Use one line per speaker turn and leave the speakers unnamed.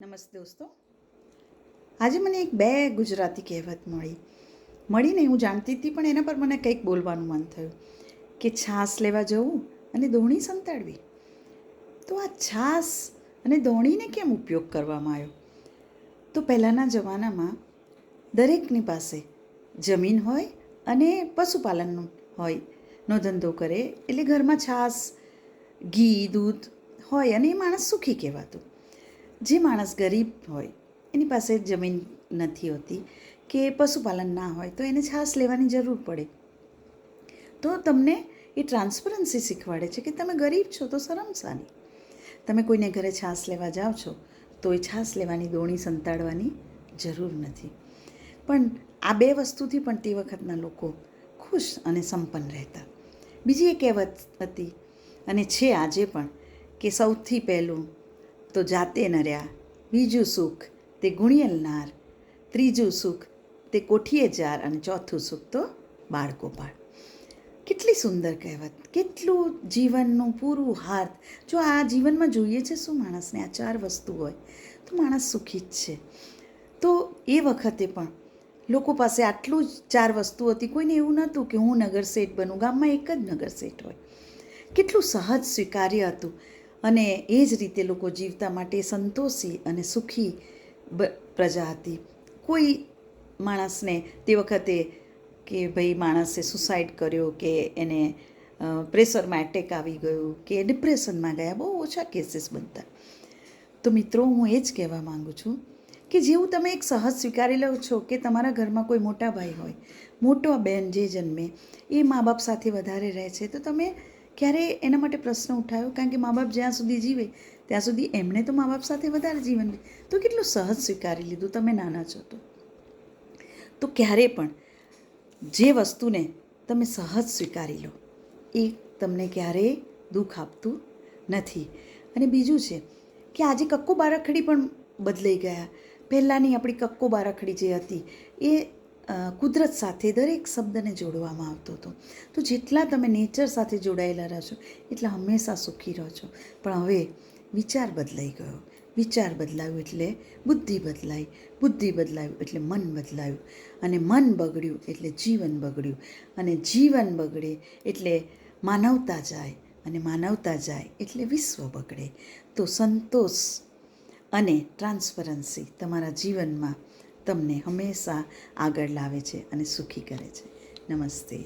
નમસ્તે દોસ્તો, આજે મને બે ગુજરાતી કહેવત મળીને હું જાણતી હતી, પણ એના પર મને કંઈક બોલવાનું મન થયું કે છાશ લેવા જવું અને દોણી સંતાડવી. તો આ છાશ અને દોણીને કેમ ઉપયોગ કરવામાં આવ્યો? તો પહેલાંના જમાનામાં દરેકની પાસે જમીન હોય અને પશુપાલન હોય, નો ધંધો કરે, એટલે ઘરમાં છાશ, ઘી, દૂધ હોય અને એ માણસ સુખી કહેવાતો. જે માણસ ગરીબ હોય, એની પાસે જમીન નથી હોતી કે પશુપાલન ના હોય, તો એને છાશ લેવાની જરૂર પડે. તો તમને એ ટ્રાન્સપરન્સી શીખવાડે છે કે તમે ગરીબ છો તો શરમ શાની. તમે કોઈને ઘરે છાશ લેવા જાઓ છો તો એ છાશ લેવાની દોણી સંતાડવાની જરૂર નથી. પણ આ બે વસ્તુથી પણ તે વખતના લોકો ખુશ અને સંપન્ન રહેતા. બીજી એક કહેવત હતી અને છે આજે પણ કે સૌથી પહેલું તો જાતે નર્યા, બીજું સુખ તે ગુણિયલનાર, ત્રીજું સુખ તે કોઠીએ જાર અને ચોથું સુખ તો બાળકો પાળ. કેટલી સુંદર કહેવત, કેટલું જીવનનું પૂરું હાર્દ. જો આ જીવનમાં જોઈએ છે શું માણસને, આ ચાર વસ્તુ હોય તો માણસ સુખી જ છે. તો એ વખતે પણ લોકો પાસે આટલું જ ચાર વસ્તુ હતી. કોઈને એવું નહોતું કે હું નગર શેઠ બનું, ગામમાં એક જ નગર શેઠ હોય. કેટલું સહજ સ્વીકાર્ય હતું અને એ જ રીતે લોકો જીવતા માટે સંતોષી અને સુખી પ્રજા હતી. કોઈ માણસને તે વખતે કે ભાઈ માણસે સુસાઇડ કર્યો કે એને પ્રેશરમાં એટેક આવી ગયું કે ડિપ્રેશનમાં ગયા, બહુ ઓછા કેસીસ બનતા. તો મિત્રો, હું એ જ કહેવા માગું છું કે જેવું તમે એક સહજ સ્વીકારી લો છો કે તમારા ઘરમાં કોઈ મોટા ભાઈ હોય, મોટો બેન જે જન્મે એ મા બાપ સાથે વધારે રહે છે, તો તમે ક્યારે એના માટે પ્રશ્ન ઉઠાવ્યો? કારણ કે મા બાપ જ્યાં સુધી જીવે ત્યાં સુધી એમણે તો મા બાપ સાથે વધારે જીવન, તો કેટલું સહજ સ્વીકારી લીધું તમે નાના છો તો ક્યારે પણ જે વસ્તુને તમે સહજ સ્વીકારી લો એ તમને ક્યારેય દુઃખ આપતું નથી. અને બીજું છે કે આજે કક્કો બારાખડી પણ બદલાઈ ગયા. પહેલાંની આપણી કક્કો બારાખડી જે હતી એ કુદરત સાથે દરેક શબ્દને જોડવામાં આવતો હતો. તો જેટલા તમે નેચર સાથે જોડાયેલા રહો છો એટલા હંમેશા સુખી રહો છો. પણ હવે વિચાર બદલાઈ ગયો. વિચાર બદલાયું એટલે બુદ્ધિ બદલાઈ, બુદ્ધિ બદલાયું એટલે મન બદલાયું, અને મન બગડ્યું એટલે જીવન બગડ્યું, અને જીવન બગડે એટલે માનવતા જાય, અને માનવતા જાય એટલે વિશ્વ બગડે. તો સંતોષ અને ટ્રાન્સપરન્સી તમારા જીવનમાં તમને હંમેશા આગળ લાવે છે અને સુખી કરે છે. નમસ્તે.